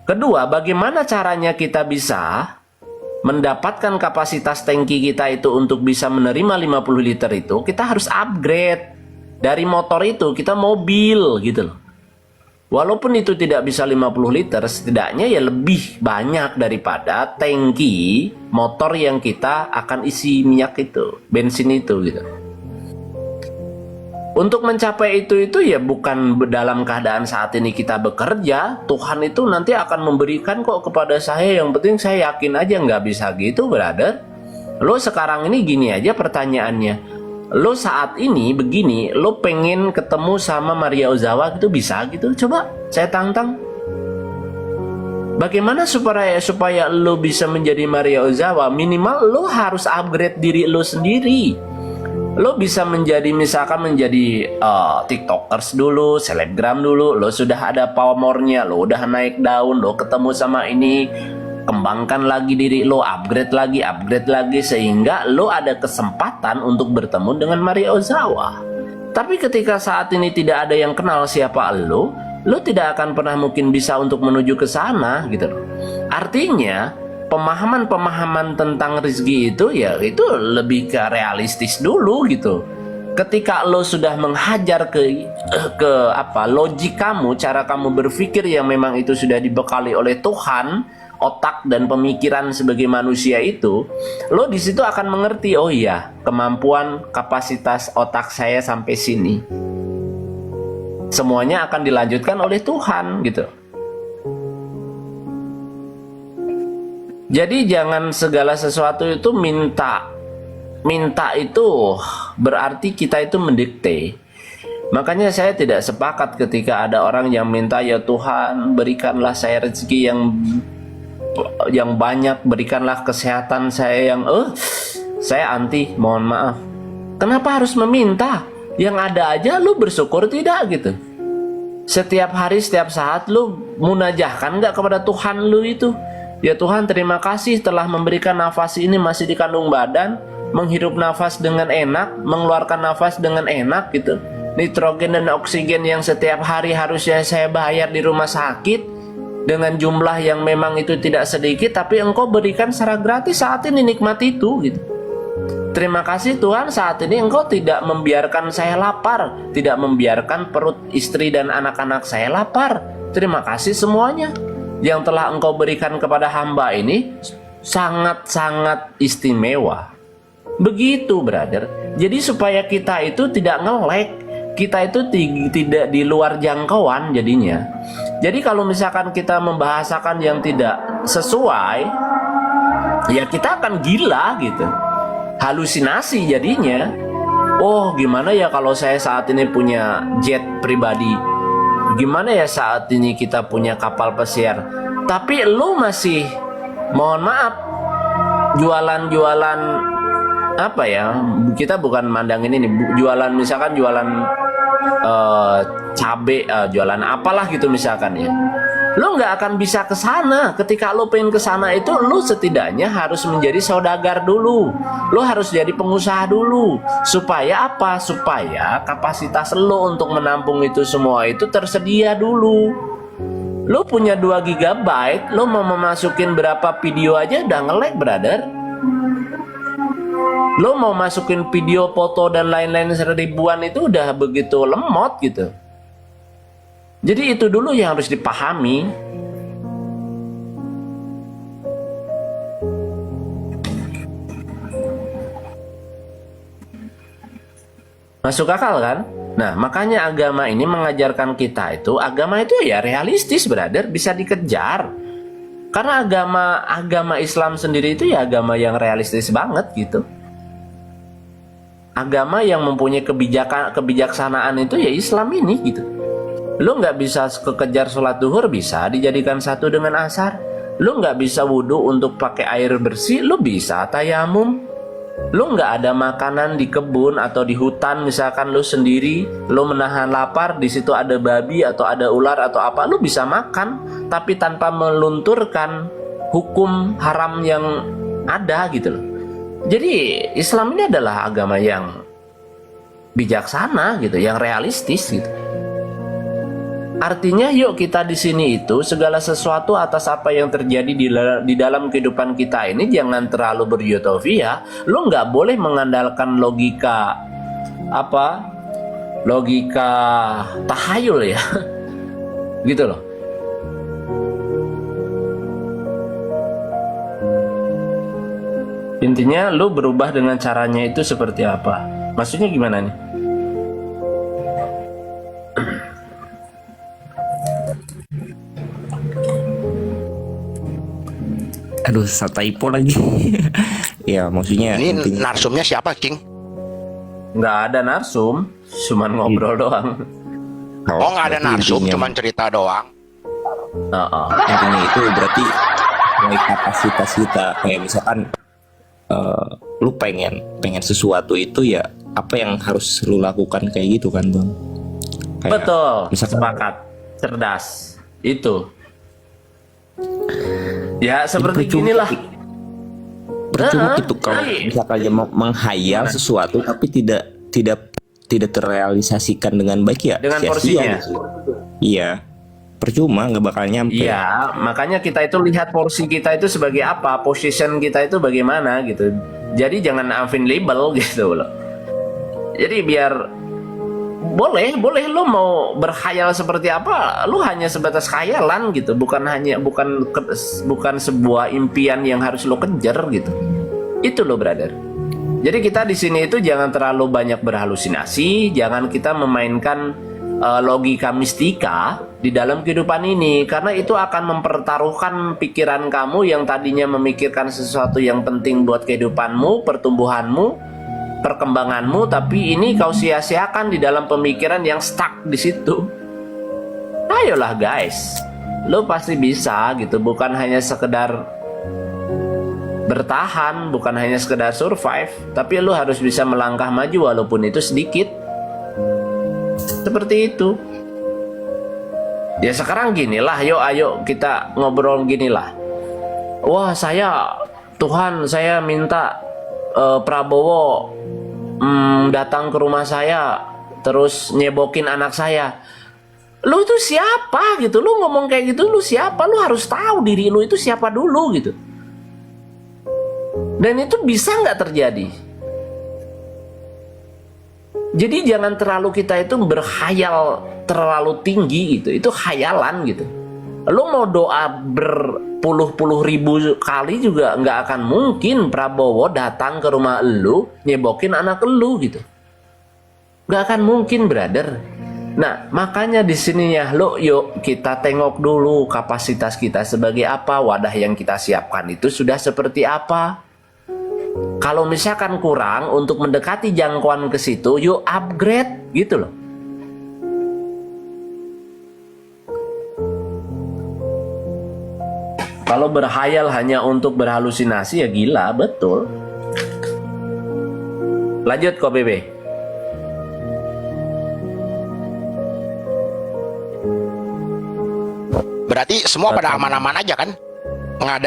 Kedua, bagaimana caranya kita bisa mendapatkan kapasitas tangki kita itu untuk bisa menerima 50 liter itu? Kita harus upgrade. Dari motor itu kita mobil gitu loh. Walaupun itu tidak bisa 50 liter, setidaknya ya lebih banyak daripada tangki motor yang kita akan isi minyak itu, bensin itu gitu. Untuk mencapai itu ya bukan dalam keadaan saat ini kita bekerja. Tuhan itu nanti akan memberikan kok kepada saya, yang penting saya yakin aja. Nggak bisa gitu, brother. Lo sekarang ini gini aja pertanyaannya. Lo saat ini begini, lo pengen ketemu sama Maria Ozawa gitu, bisa gitu? Coba saya tantang. Bagaimana supaya lo bisa menjadi Maria Ozawa? Minimal lo harus upgrade diri lo sendiri. Lo bisa menjadi, misalkan menjadi tiktokers dulu, selebgram dulu. Lo sudah ada pamornya, lo udah naik daun, lo ketemu sama ini, kembangkan lagi diri lo, upgrade lagi, sehingga lo ada kesempatan untuk bertemu dengan Maria Ozawa. Tapi ketika saat ini tidak ada yang kenal siapa lo tidak akan pernah mungkin bisa untuk menuju ke sana gitu loh. Artinya pemahaman tentang rezeki itu ya itu lebih ke realistis dulu gitu. Ketika lo sudah menghajar ke logik kamu, cara kamu berpikir yang memang itu sudah dibekali oleh Tuhan, otak dan pemikiran sebagai manusia itu, lo di situ akan mengerti, oh iya, kemampuan kapasitas otak saya sampai sini. Semuanya akan dilanjutkan oleh Tuhan gitu. Jadi jangan segala sesuatu itu minta itu berarti kita itu mendikte. Makanya saya tidak sepakat ketika ada orang yang minta, ya Tuhan berikanlah saya rezeki yang banyak, berikanlah kesehatan saya yang saya anti, mohon maaf. Kenapa harus meminta? Yang ada aja lu bersyukur tidak gitu. Setiap hari, setiap saat lu munajahkan nggak kepada Tuhan lu itu? Ya Tuhan, terima kasih telah memberikan nafas ini masih di kandung badan, menghirup nafas dengan enak, mengeluarkan nafas dengan enak gitu. Nitrogen dan oksigen yang setiap hari harusnya saya bayar di rumah sakit dengan jumlah yang memang itu tidak sedikit, tapi Engkau berikan secara gratis saat ini, nikmati itu gitu. Terima kasih Tuhan, saat ini Engkau tidak membiarkan saya lapar, tidak membiarkan perut istri dan anak-anak saya lapar. Terima kasih semuanya yang telah Engkau berikan kepada hamba ini, sangat-sangat istimewa. Begitu brother. Jadi supaya kita itu tidak ngelek, kita itu tidak di luar jangkauan jadinya. Jadi kalau misalkan kita membahasakan yang tidak sesuai, ya kita akan gila gitu, halusinasi jadinya. Oh gimana ya kalau saya saat ini punya jet pribadi, gimana ya saat ini kita punya kapal pesiar, tapi lu masih, mohon maaf, jualan apa ya, kita bukan mandangin ini, jualan misalkan jualan cabe, jualan apalah gitu misalkan ya, lo nggak akan bisa ke sana. Ketika lo pengen ke sana itu, lo setidaknya harus menjadi saudagar dulu, lo harus jadi pengusaha dulu. Supaya apa? Supaya kapasitas lo untuk menampung itu semua itu tersedia dulu. Lo punya 2 GB, lo mau memasukin berapa video aja udah nge-lag brother. Lo mau masukin video, foto dan lain-lain seribuan itu udah begitu lemot gitu. Jadi itu dulu yang harus dipahami. Masuk akal kan? Nah makanya agama ini mengajarkan kita itu, agama itu ya realistis brother, bisa dikejar. Karena agama Islam sendiri itu ya agama yang realistis banget gitu. Agama yang mempunyai kebijaksanaan itu ya Islam ini gitu. Lu nggak bisa kekejar sholat duhur, bisa dijadikan satu dengan asar. Lu nggak bisa wudhu untuk pakai air bersih, lu bisa tayamum. Lu nggak ada makanan di kebun atau di hutan, misalkan lu sendiri, lu menahan lapar, di situ ada babi atau ada ular atau apa, lu bisa makan, tapi tanpa melunturkan hukum haram yang ada gitu loh. Jadi Islam ini adalah agama yang bijaksana gitu, yang realistis gitu. Artinya yuk kita di sini itu segala sesuatu atas apa yang terjadi di dalam kehidupan kita ini jangan terlalu berutopia. Lu nggak boleh mengandalkan logika apa? Logika tahayul ya. Gitu loh. Intinya lu berubah dengan caranya itu seperti apa? Maksudnya gimana nih? Aduh, typo lagi. Ya, maksudnya Ini intinya narsumnya siapa, King? Nggak ada narsum, cuman ngobrol doang. Oh, nggak ada berarti narsum, intinya- cuman cerita doang. intinya itu berarti mulai kapasitas kita, kayak misalkan lu pengen sesuatu itu ya apa yang harus lu lakukan kayak gitu kan, Bang? Kayak, Betul, misalkan sepakat, cerdas, itu. Ya seperti percuma- inilah. percuma Heeh, gitu kalau iya. misalkan dia menghayal sesuatu tapi tidak terrealisasikan dengan baik ya Dengan sia-sia porsinya. gitu. Iya, percuma, nggak bakal nyampe. Iya, makanya kita itu lihat porsi kita itu sebagai apa, position kita itu bagaimana gitu. Jadi jangan available gitu loh. Jadi biar boleh lu mau berkhayal seperti apa, lu hanya sebatas khayalan gitu, bukan sebuah impian yang harus lu kejar gitu. Itu loh, brother. Jadi kita di sini itu jangan terlalu banyak berhalusinasi, jangan kita memainkan logika mistika di dalam kehidupan ini, karena itu akan mempertaruhkan pikiran kamu yang tadinya memikirkan sesuatu yang penting buat kehidupanmu, pertumbuhanmu, perkembanganmu, tapi ini kau sia-siakan di dalam pemikiran yang stuck di situ. Ayolah guys, lo pasti bisa gitu, bukan hanya sekedar bertahan, bukan hanya sekedar survive, tapi lo harus bisa melangkah maju walaupun itu sedikit. Seperti itu. Ya sekarang ginilah, ayo kita ngobrol ginilah. Wah Tuhan saya minta Prabowo datang ke rumah saya terus nyebokin anak saya. Lu itu siapa gitu? Lu ngomong kayak gitu, lu siapa? Lu harus tahu diri lu itu siapa dulu gitu. Dan itu bisa nggak terjadi? Jadi jangan terlalu kita itu berkhayal terlalu tinggi gitu. Itu khayalan gitu. Lu mau doa berpuluh-puluh ribu kali juga nggak akan mungkin Prabowo datang ke rumah lu nyebokin anak lu gitu. Nggak akan mungkin, brother. Nah, makanya di sininya yuk kita tengok dulu kapasitas kita sebagai apa, wadah yang kita siapkan itu sudah seperti apa. Kalau misalkan kurang untuk mendekati jangkauan ke situ, yuk upgrade gitu loh. Kalau berhayal hanya untuk berhalusinasi ya gila, betul. Lanjut kok BB. Berarti semua pada aman-aman aja kan? Nggak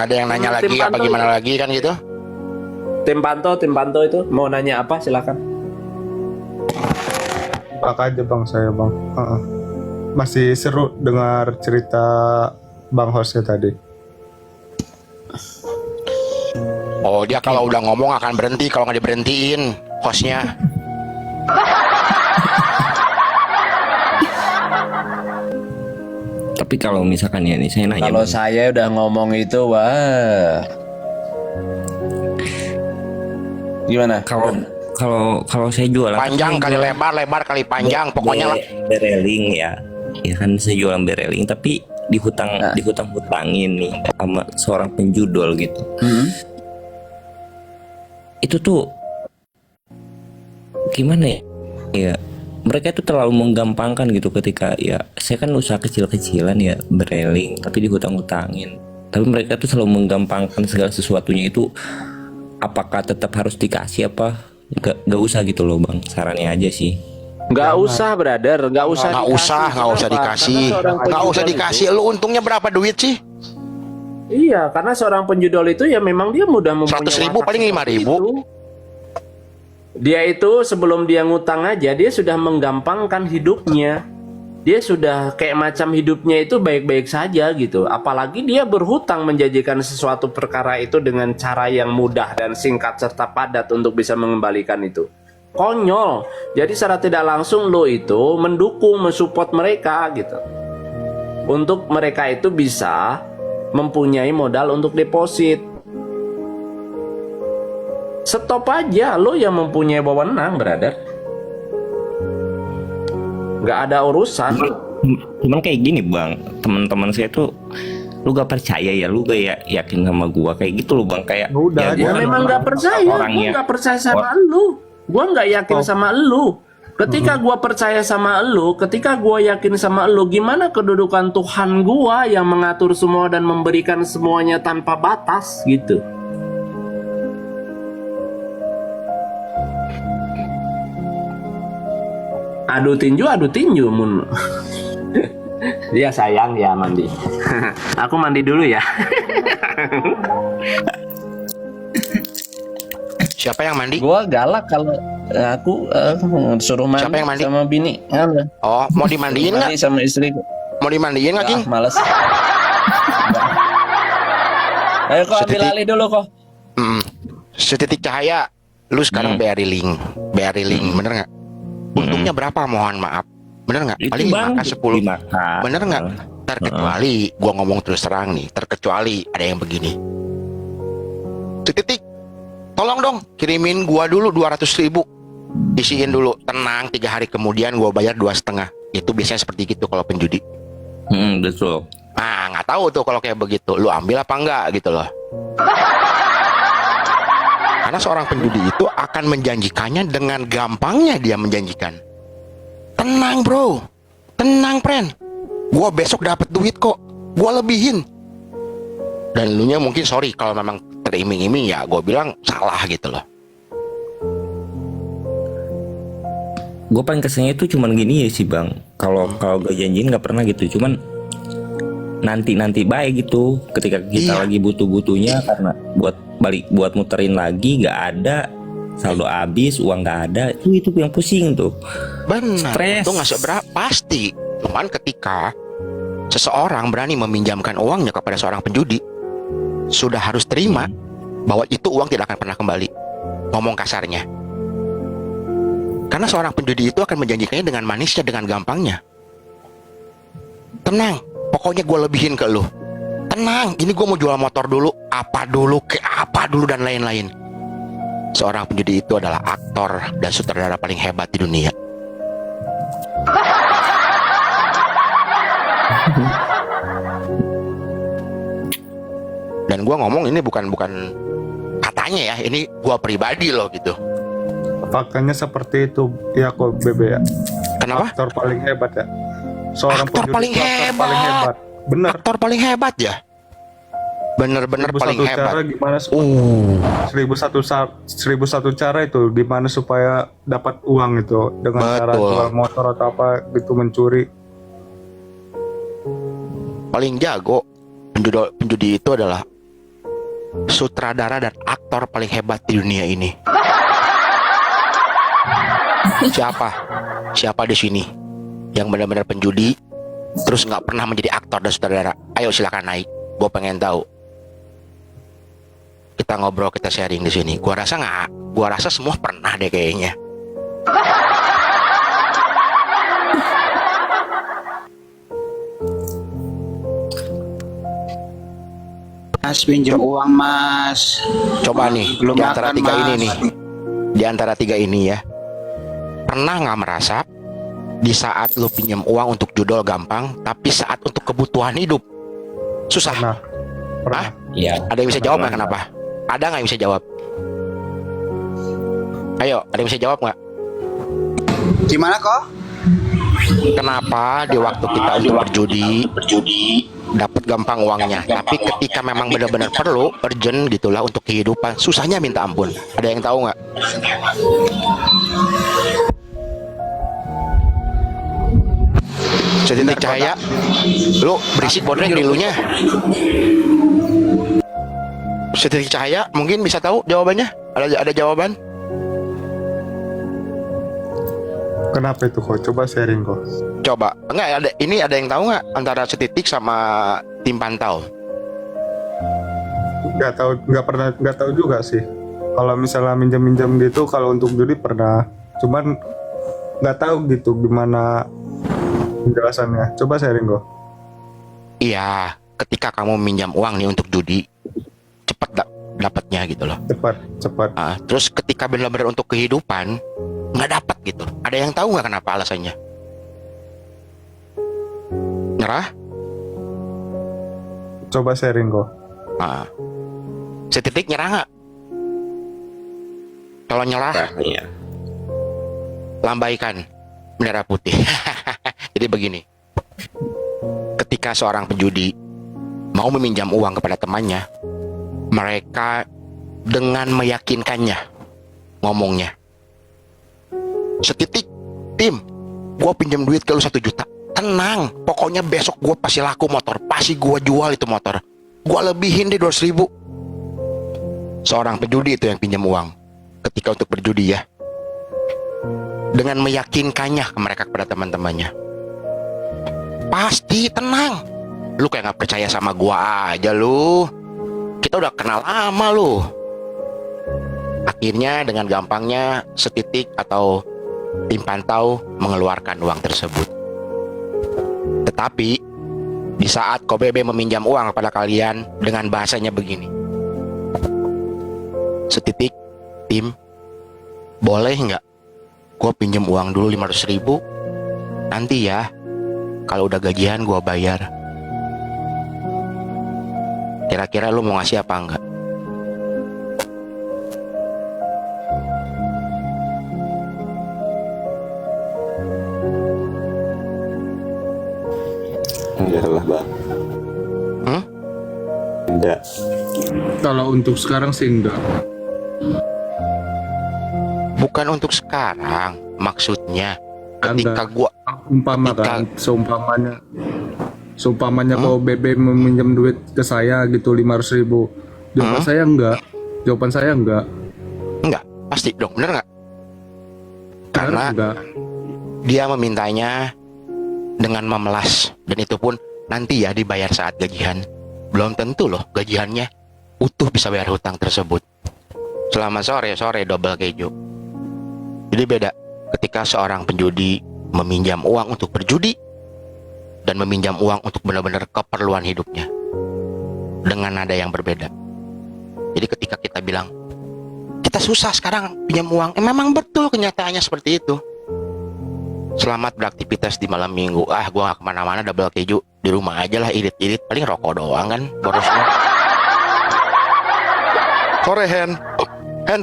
ada yang nanya lagi apa gimana lagi kan gitu? Tim Panto itu mau nanya apa, silakan. Pak aja bang, saya bang. Masih seru dengar cerita bang hostnya tadi. Oh, dia kalau udah ngomong akan berhenti kalau nggak diberhentiin hostnya. Tapi kalau misalkan ya nih saya nanya, Kalau Bang. saya udah ngomong itu, wah. Gimana? Kalau saya jualan Panjang kali lebar, lebar kali panjang, pokoknya lah. bereling ya. Ya kan saya jualan bereling tapi dihutang-hutangin nih sama seorang penjudol gitu. Itu tuh gimana ya? Ya mereka itu terlalu menggampangkan gitu ketika ya saya kan usaha kecil-kecilan ya bereling tapi dihutang-hutangin. Tapi mereka tuh selalu menggampangkan segala sesuatunya itu, apakah tetap harus dikasih apa gak usah gitu loh bang, sarannya aja sih. Nggak usah, brother. Nggak usah Dikasih. Nggak usah dikasih. Lu untungnya berapa duit sih? Iya, karena seorang penjudol itu ya memang dia mudah mempunyai 100.000 paling 5.000. Dia itu sebelum dia ngutang aja dia sudah menggampangkan hidupnya. Dia sudah kayak macam hidupnya itu baik-baik saja gitu. Apalagi dia berhutang menjanjikan sesuatu perkara itu dengan cara yang mudah dan singkat serta padat untuk bisa mengembalikan itu. Konyol. Jadi secara tidak langsung lo itu mendukung, mensupport mereka gitu. Untuk mereka itu bisa mempunyai modal untuk deposit. Stop aja, lo yang mempunyai wewenang, brother. Nggak ada urusan. Cuman kayak gini bang, teman-teman saya tuh lu gak percaya ya, lu gak ya yakin sama gua kayak gitu loh bang, kayak Udah, ya, Gue gua memang nggak percaya. orang Gue yang nggak percaya sama lu. Gue nggak yakin sama lu. Ketika gue percaya sama lu, ketika gue yakin sama lu, gimana kedudukan Tuhan gue yang mengatur semua dan memberikan semuanya tanpa batas gitu. Adu tinju mun. Dia sayang ya mandi. Aku mandi dulu ya. Siapa yang mandi? Gua galak kalau aku suruh mandi, Siapa yang mandi? sama bini. Oh, mau dimandiin nggak? Mandi sama istri. Mau dimandiin nggak, King? Males. Ayo kok ambil Setitik. alih dulu kok. Setitik cahaya, lu sekarang BRI Link, bener nggak? Untungnya berapa? Mohon maaf, bener nggak? itu Paling bang 5K 10, dimakan. bener nggak? Terkecuali, gua ngomong terus terang nih, terkecuali ada yang begini. Setitik, tolong dong kirimin gua dulu 200.000, isiin dulu, tenang, 3 hari kemudian gua bayar 2,5. Itu biasanya seperti gitu kalau penjudi. Betul. Nah, nggak tahu tuh kalau kayak begitu, lu ambil apa enggak gitu loh. Karena seorang penjudi itu akan menjanjikannya dengan gampangnya dia menjanjikan. Tenang bro, tenang friend, gua besok dapat duit kok, gua lebihin. Dan lu nya mungkin sorry kalau memang teriming-iming, ya gua bilang salah gitu loh. Gue paling kesannya itu cuman gini ya sih bang, kalau gak janjiin nggak pernah gitu, cuman nanti baik gitu ketika kita Iya. lagi butuh-butuhnya, karena buat muterin lagi nggak ada, saldo habis, uang nggak ada, itu yang pusing tuh. Benar, Stres. itu nggak seberapa pasti. Cuman ketika seseorang berani meminjamkan uangnya kepada seorang penjudi, sudah harus terima bahwa itu uang tidak akan pernah kembali. Ngomong kasarnya, karena seorang penjudi itu akan menjanjikannya dengan manisnya, dengan gampangnya. Tenang, pokoknya gue lebihin ke lu. Tenang, ini gue mau jual motor dulu, apa dulu, ke apa dulu, dan lain-lain. Seorang penjudi itu adalah aktor dan sutradara paling hebat di dunia. Dan gue ngomong ini bukan katanya ya, ini gue pribadi loh gitu. Faktanya seperti itu ya kok Bebe ya. Kenapa? Aktor paling hebat ya. Seorang Aktor penjudi paling itu aktor paling hebat. hebat. Bener. Aktor paling hebat ya. Bener-bener paling Cara hebat. gimana seribu satu cara itu gimana supaya dapat uang itu dengan cara Betul. jual motor atau apa gitu, mencuri. Paling jago penjudi itu adalah sutradara dan aktor paling hebat di dunia ini. Siapa di sini yang benar-benar penjudi terus nggak pernah menjadi aktor dan sutradara? Ayo silakan naik, gue pengen tahu. Kita ngobrol, kita sharing di sini. Gua rasa semua pernah deh kayaknya. Mas, pinjam uang mas. Coba nih, Belum di antara makan, tiga Mas. ini nih, di antara tiga ini ya, pernah nggak merasa di saat lu pinjam uang untuk judol gampang, tapi saat untuk kebutuhan hidup susah? Pernah. Iya. Ada yang bisa jawab nggak kenapa? Ada nggak yang bisa jawab? Ayo, ada yang bisa jawab nggak? Gimana kok? Kenapa di waktu kita untuk berjudi dapat gampang uangnya, tapi ketika memang benar-benar perlu, urgent gitulah untuk kehidupan, susahnya minta ampun? Ada yang tahu nggak? Setitik cahaya, lu berisik bodrek di lunya. Setitik cahaya mungkin bisa tahu jawabannya? Ada jawaban? Kenapa itu kok? Coba sharing kok. Coba, enggak ada, ini ada yang tahu nggak antara setitik sama tim pantau? Nggak tahu juga sih. Kalau misalnya minjem-minjem gitu, kalau untuk judi pernah. Cuman nggak tahu gitu gimana penjelasannya. Coba sharing kok. Iya, ketika kamu minjam uang nih untuk judi, cepat dapatnya gitu loh. Cepat. Terus ketika benar-benar untuk kehidupan, nggak dapat gitu. Ada yang tahu nggak kenapa alasannya? Nyerah? Coba sharing kok. Setitik nyerah nggak? Kalau nyerah, Iya. lambaikan bendera putih. Jadi begini, ketika seorang penjudi mau meminjam uang kepada temannya, mereka dengan meyakinkannya ngomongnya, setitik, tim, gue pinjam duit ke lu 1 juta, tenang, pokoknya besok gue pasti laku motor, pasti gue jual itu motor, gue lebihin deh 200.000. Seorang penjudi itu yang pinjam uang ketika untuk berjudi ya, dengan meyakinkannya ke mereka kepada teman-temannya, pasti tenang. Lu kayak nggak percaya sama gua aja lu, kita udah kenal lama lu. Akhirnya dengan gampangnya setitik atau tim pantau mengeluarkan uang tersebut. Tetapi di saat KBB meminjam uang kepada kalian dengan bahasanya begini, setitik, tim, boleh nggak gue pinjam uang dulu 500.000, nanti ya kalau udah gajian gue bayar. Kira-kira lu mau ngasih apa enggak? Enggak lah bang. Enggak. Kalau untuk sekarang sih enggak. Bukan untuk sekarang, maksudnya ketika gua Kan seumpamanya kalau BB meminjam duit ke saya gitu 500.000, jawaban saya enggak. enggak, pasti dong, bener nggak? Karena Enggak. dia memintanya dengan memelas, dan itu pun nanti ya dibayar saat gajian. Belum tentu loh gajiannya utuh bisa bayar hutang tersebut. Selamat sore double keju. Jadi beda ketika seorang penjudi meminjam uang untuk berjudi dan meminjam uang untuk benar-benar keperluan hidupnya, dengan nada yang berbeda. Jadi ketika kita bilang kita susah sekarang pinjam uang, memang betul kenyataannya seperti itu. Selamat beraktivitas di malam minggu. Gua gak kemana-mana, double keju, di rumah aja lah, irit-irit, paling rokok doang kan borosnya. Sore Hen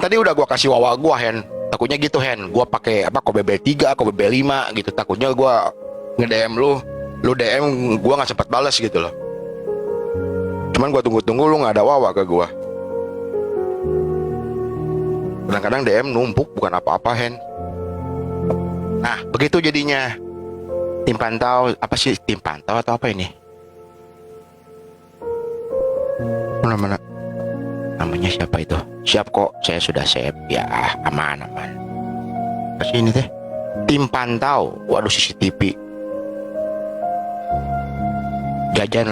tadi udah gua kasih wawa gua Hen, takutnya gitu Hen, gua pakai KBB 3, KBB 5 gitu, takutnya gua nge-DM lu DM gua nggak sempat balas gitu loh. Cuman gua tunggu lu nggak ada wawa ke gua. Kadang-kadang DM numpuk bukan apa-apa Hen. Nah begitu jadinya. Tim pantau, apa sih tim pantau atau apa ini? Mana? Namanya siapa itu? Siap kok, saya sudah save. Ya aman. Kasih ini teh. Tim pantau, waduh CCTV. Jajan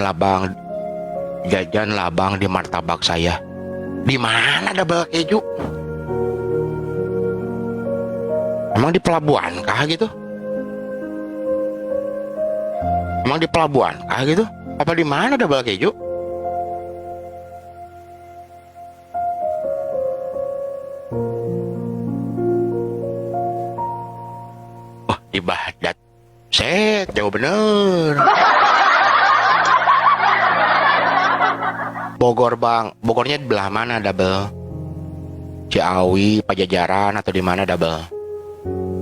labang di martabak saya. Di mana double keju? Emang di pelabuhan kah gitu? Apa di mana double keju? Oh, di Baghdad. Set, jauh bener. Bogor bang, Bogornya di belah mana double? Ciawi, Pajajaran atau di mana double?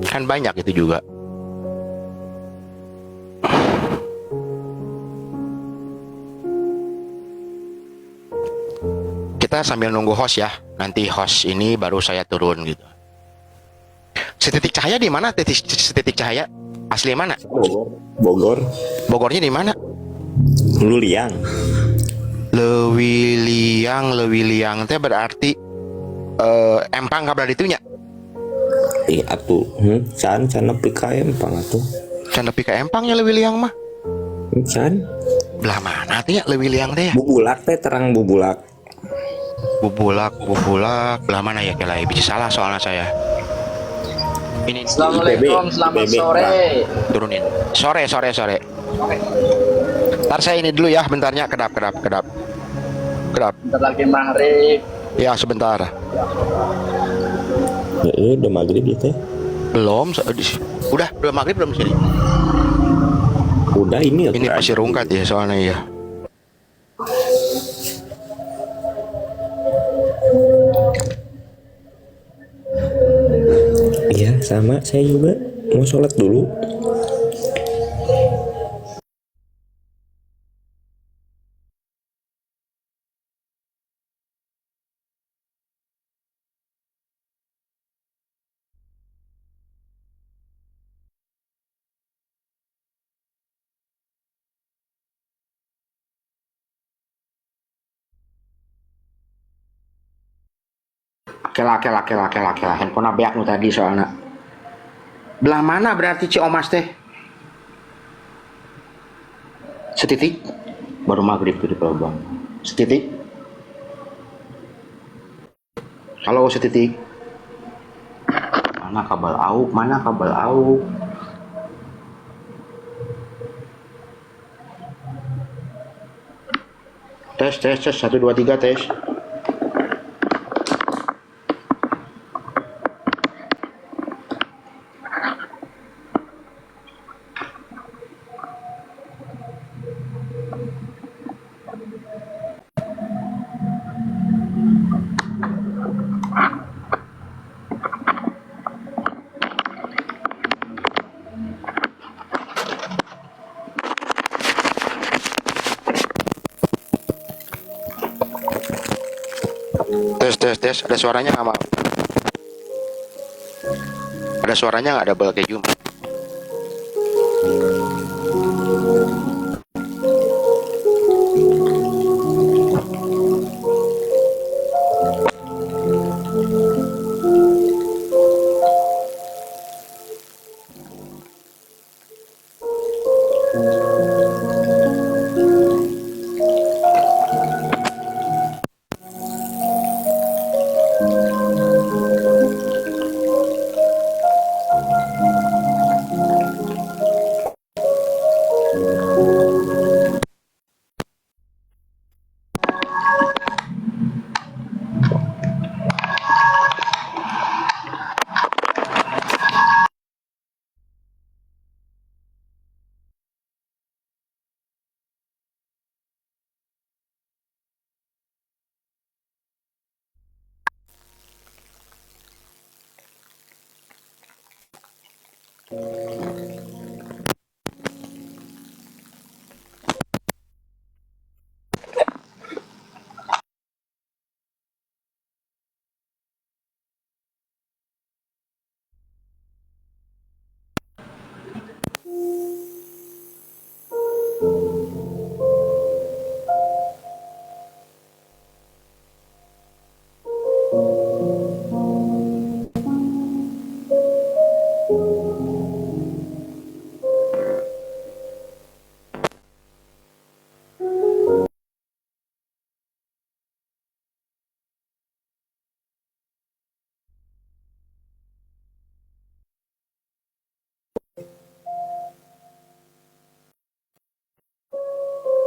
Kan banyak itu juga. Kita sambil nunggu host ya. Nanti host ini baru saya turun gitu. Setitik cahaya di mana? Setitik cahaya asli mana? Bogor. Bogornya di mana? Luliang. Lewiliang teh berarti empang kabar ditunya. atuh can nepi ka empang atuh. Can nepi ka empangnya leuwih liang mah. Can Belah mana teh ya leuwih liang teh ya? bubulak teh terang bubulak. Bubulak, belah mana ya kelai? Bisa salah soalnya saya. Ini Assalamualaikum, selamat IPB. sore. turunin. Sore. Ntar saya ini dulu ya, bentarnya kedap. Bentar lagi maghrib. Ya sebentar. Udah maghrib ya teh. Belum, udah maghrib belum sini. Udah ini Ini masih rungkat ya soalnya ya. Iya sama saya juga mau sholat dulu. Kela. Handphone beak nu tadi soalnya. Belah mana berarti Ciomas teh? Setitik. Baru maghrib tuh di Pelabang. Setitik. Halo setitik. Mana kabel AUK? Tes 1 2 3 tes. Tes. Ada suaranya nggak, Mam? Ada suaranya nggak, double keju?